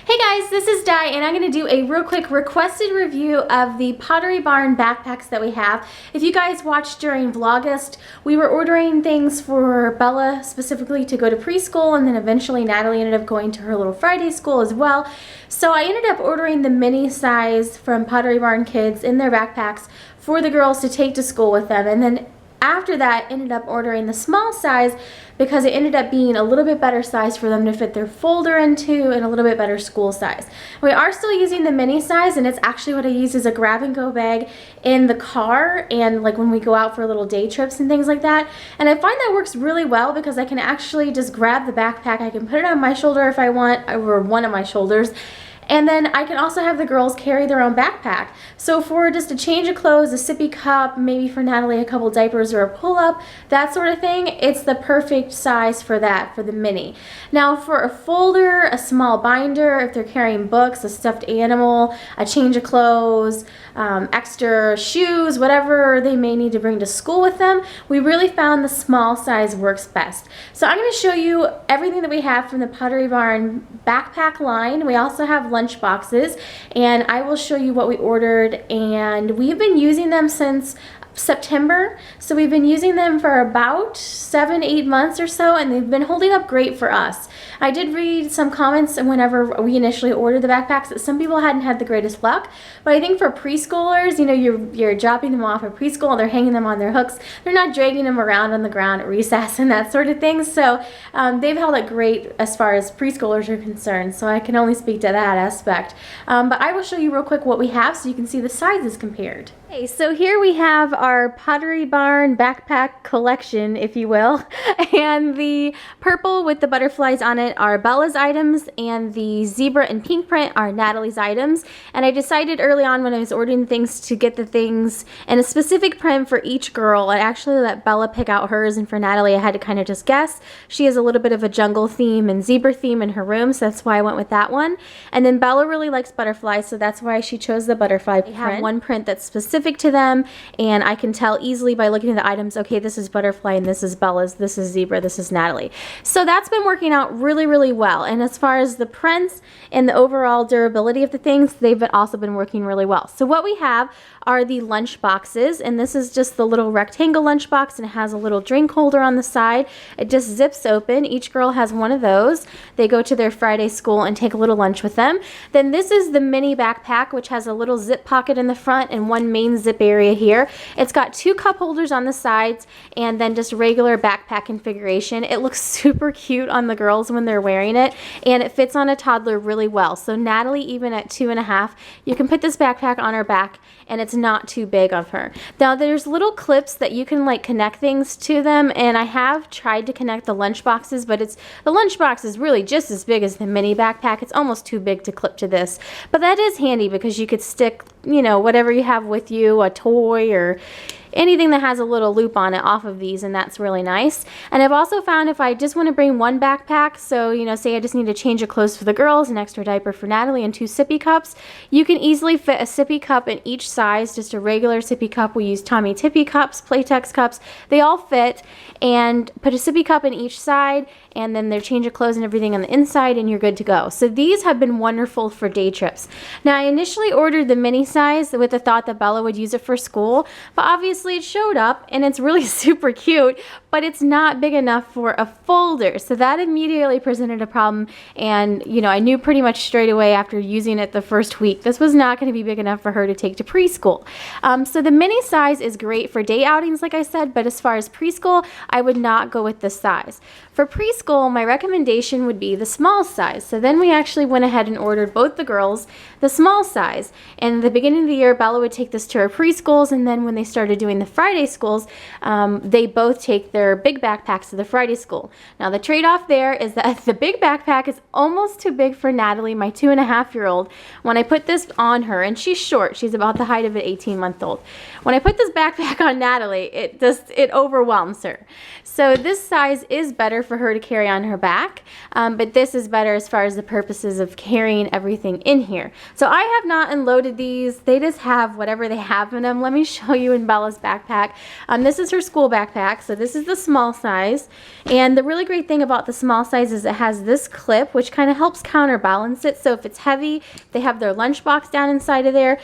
Hey guys, this is Di and I'm going to do a real quick requested review of the Pottery Barn backpacks that we have. If you guys watched during Vlogust, we were ordering things for Bella specifically to go to preschool, and then eventually Natalie ended up going to her little Friday school as well. So I ended up ordering the mini size from Pottery Barn Kids in their backpacks for the girls to take to school with them, and then after that ended up ordering the small size because it ended up being a little bit better size for them to fit their folder into and a little bit better school size. We are still using the mini size, and it's actually what I use as a grab and go bag in the car and like when we go out for little day trips and things like that. And I find that works really well because I can actually just grab the backpack, I can put it on my shoulder if I want, or one of my shoulders. And then I can also have the girls carry their own backpack. So for just a change of clothes, a sippy cup, maybe for Natalie a couple diapers or a pull-up, that sort of thing, it's the perfect size for that, for the mini. Now for a folder, a small binder, if they're carrying books, a stuffed animal, a change of clothes, extra shoes, whatever they may need to bring to school with them, we really found the small size works best. So I'm going to show you everything that we have from the Pottery Barn backpack line. We also have lunch boxes, and I will show you what we ordered, and we've been using them since September, so we've been using them for about 7-8 months or so, and they've been holding up great for us. I did read some comments whenever we initially ordered the backpacks that some people hadn't had the greatest luck, but I think for preschoolers, you know, you're dropping them off at preschool, they're hanging them on their hooks, they're not dragging them around on the ground at recess and that sort of thing, so they've held up great as far as preschoolers are concerned, so I can only speak to that aspect. But I will show you real quick what we have so you can see the sizes compared. Okay, so here we have our Pottery Barn backpack collection, if you will, and the purple with the butterflies on it are Bella's items, and the zebra and pink print are Natalie's items. And I decided early on when I was ordering things to get the things in a specific print for each girl. I actually let Bella pick out hers, and for Natalie I had to kind of just guess. She has a little bit of a jungle theme and zebra theme in her room, so that's why I went with that one. And then Bella really likes butterflies, so that's why she chose the butterfly print. I have one print that's specific to them, and I can tell easily by looking at the items, okay, this is butterfly and this is Bella's, this is zebra, this is Natalie. So that's been working out really well, and as far as the prints and the overall durability of the things, they've also been working really well. So what we have are the lunch boxes, and this is just the little rectangle lunch box, and it has a little drink holder on the side. It just zips open. Each girl has one of those. They go to their Friday school and take a little lunch with them. Then this is the mini backpack, which has a little zip pocket in the front and one main zip area here. It's got 2 cup holders on the sides and then just regular backpack configuration. It looks super cute on the girls when they're wearing it, and it fits on a toddler really well. So Natalie, even at 2.5, you can put this backpack on her back and it's not too big of her. Now there's little clips that you can like connect things to them, and I have tried to connect the lunch boxes, but the lunch box is really just as big as the mini backpack. It's almost too big to clip to this, but that is handy because you could stick, you know, whatever you have with you, a toy or anything that has a little loop on it off of these, and that's really nice. And I've also found if I just want to bring one backpack, so you know, say I just need to change of clothes for the girls, an extra diaper for Natalie, and 2 sippy cups, you can easily fit a sippy cup in each size. Just a regular sippy cup, we use Tommy Tippy cups, Playtex cups, they all fit, and put a sippy cup in each side, and then their change of clothes and everything on the inside, and you're good to go. So these have been wonderful for day trips. Now I initially ordered the mini size with the thought that Bella would use it for school, but obviously it showed up and it's really super cute, but it's not big enough for a folder. So that immediately presented a problem, and you know, I knew pretty much straight away after using it the first week this was not going to be big enough for her to take to preschool. So the mini size is great for day outings like I said, but as far as preschool, I would not go with this size. For preschool, my recommendation would be the small size. So then we actually went ahead and ordered both the girls the small size. And at the beginning of the year, Bella would take this to her preschools, and then when they started doing the Friday schools, they both take their big backpacks to the Friday school. Now the trade-off there is that the big backpack is almost too big for Natalie, my 2.5-year-old. When I put this on her, and she's short, she's about the height of an 18-month-old. When I put this backpack on Natalie, it overwhelms her. So this size is better for her to carry on her back, but this is better as far as the purposes of carrying everything in here. So I have not unloaded these. They just have whatever they have in them. Let me show you in Bella's backpack. This is her school backpack. So this is the small size, and the really great thing about the small size is it has this clip which kind of helps counterbalance it. So if it's heavy, they have their lunchbox down inside of there,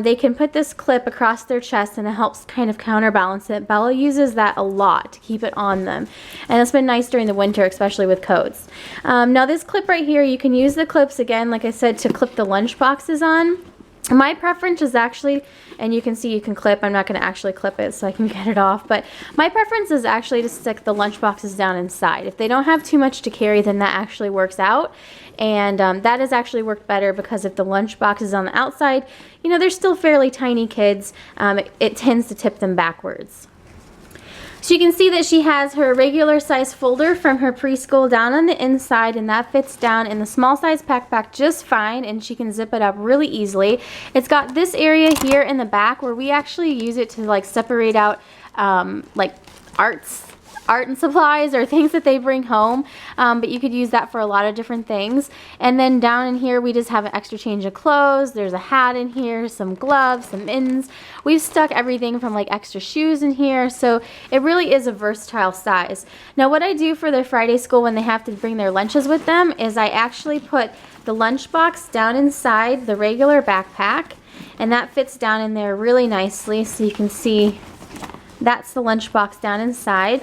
they can put this clip across their chest and it helps kind of counterbalance it. Bella uses that a lot to keep it on them, and it's been nice during the winter, especially with coats. Now this clip right here, you can use the clips again, like I said, to clip the lunch boxes on. My preference is actually, and you can see you can clip, I'm not going to actually clip it so I can get it off, but my preference is actually to stick the lunch boxes down inside. If they don't have too much to carry, then that actually works out, and that has actually worked better, because if the lunch box is on the outside, you know, they're still fairly tiny kids, it tends to tip them backwards. So you can see that she has her regular size folder from her preschool down on the inside, and that fits down in the small size backpack just fine, and she can zip it up really easily. It's got this area here in the back where we actually use it to like separate out like art and supplies or things that they bring home, but you could use that for a lot of different things. And then down in here we just have an extra change of clothes. There's a hat in here, some gloves, some mittens. We've stuck everything from like extra shoes in here, so it really is a versatile size. Now what I do for their Friday school when they have to bring their lunches with them is I actually put the lunch box down inside the regular backpack, and that fits down in there really nicely, so you can see that's the lunch box down inside,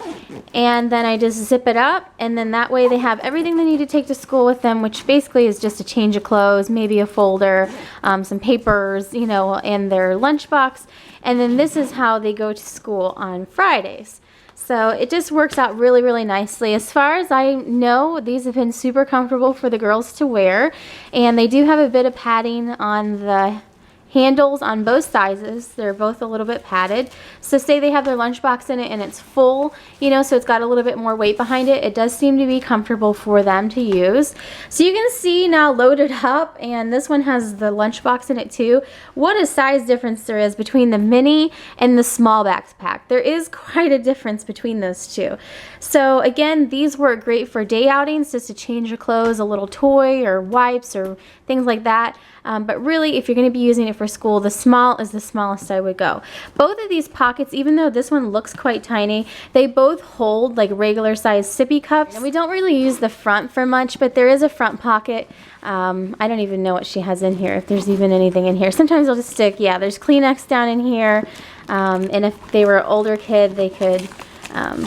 and then I just zip it up, and then that way they have everything they need to take to school with them, which basically is just a change of clothes, maybe a folder, some papers, you know, and their lunch box, and then this is how they go to school on Fridays. So it just works out really, really nicely. As far as I know, these have been super comfortable for the girls to wear, and they do have a bit of padding on the handles on both sizes. They're both a little bit padded. So say they have their lunchbox in it and it's full, you know, so it's got a little bit more weight behind it. It does seem to be comfortable for them to use. So you can see now loaded up, and this one has the lunchbox in it too. What a size difference there is between the mini and the small backpack. There is quite a difference between those two. So again, these work great for day outings, just to change your clothes, a little toy or wipes or things like that. But really, if you're going to be using it for school, the small is the smallest I would go. Both of these pockets, even though this one looks quite tiny, they both hold like regular size sippy cups. And we don't really use the front for much, but there is a front pocket. I don't even know what she has in here, if there's even anything in here. Sometimes I'll just stick, yeah, there's Kleenex down in here. And if they were an older kid, they could...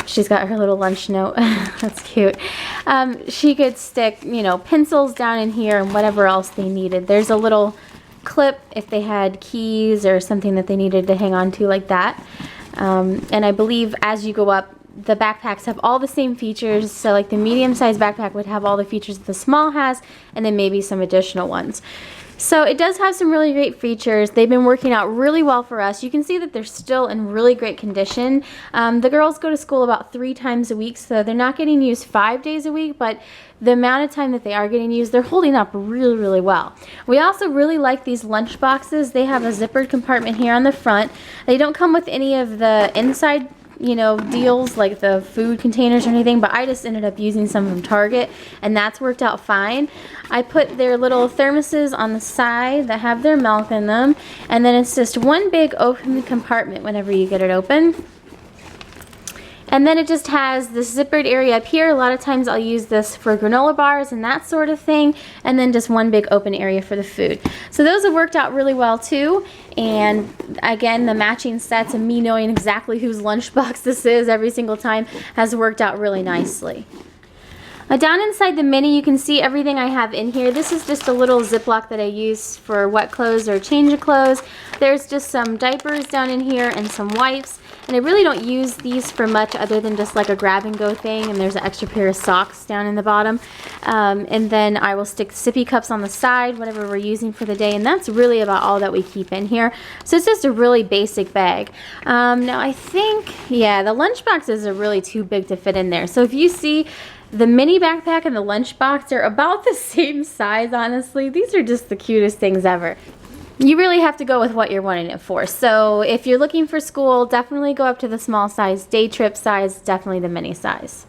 she's got her little lunch note. That's cute. She could stick, you know, pencils down in here and whatever else they needed. There's a little clip if they had keys or something that they needed to hang on to like that. And I believe as you go up, the backpacks have all the same features. So like the medium-sized backpack would have all the features that the small has, and then maybe some additional ones. So it does have some really great features. They've been working out really well for us. You can see that they're still in really great condition. The girls go to school about 3 times a week, so they're not getting used 5 days a week, but the amount of time that they are getting used, they're holding up really, really well. We also really like these lunch boxes. They have a zippered compartment here on the front. They don't come with any of the inside, you know, deals like the food containers or anything, but I just ended up using some from Target, and that's worked out fine. I put their little thermoses on the side that have their milk in them, and then it's just one big open compartment whenever you get it open. And then it just has this zippered area up here. A lot of times I'll use this for granola bars and that sort of thing, and then just one big open area for the food. So those have worked out really well too. And again, the matching sets and me knowing exactly whose lunchbox this is every single time has worked out really nicely. Down inside the mini, you can see everything I have in here. This is just a little Ziploc that I use for wet clothes or change of clothes. There's just some diapers down in here and some wipes. And I really don't use these for much other than just like a grab and go thing. And there's an extra pair of socks down in the bottom. And then I will stick sippy cups on the side, whatever we're using for the day. And that's really about all that we keep in here. So it's just a really basic bag. Now I think, yeah, the lunch boxes are really too big to fit in there. So if you see the mini backpack and the lunchbox are about the same size, honestly. These are just the cutest things ever. You really have to go with what you're wanting it for. So if you're looking for school, definitely go up to the small size. Day trip size, definitely the mini size.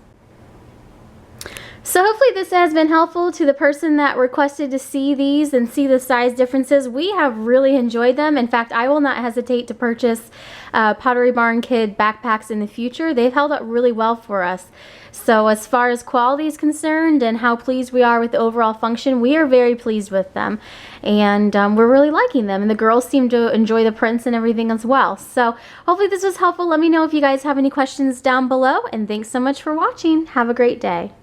So hopefully this has been helpful to the person that requested to see these and see the size differences. We have really enjoyed them. In fact, I will not hesitate to purchase Pottery Barn Kid backpacks in the future. They've held up really well for us. So as far as quality is concerned and how pleased we are with the overall function, we are very pleased with them. And we're really liking them. And the girls seem to enjoy the prints and everything as well. So hopefully this was helpful. Let me know if you guys have any questions down below. And thanks so much for watching. Have a great day.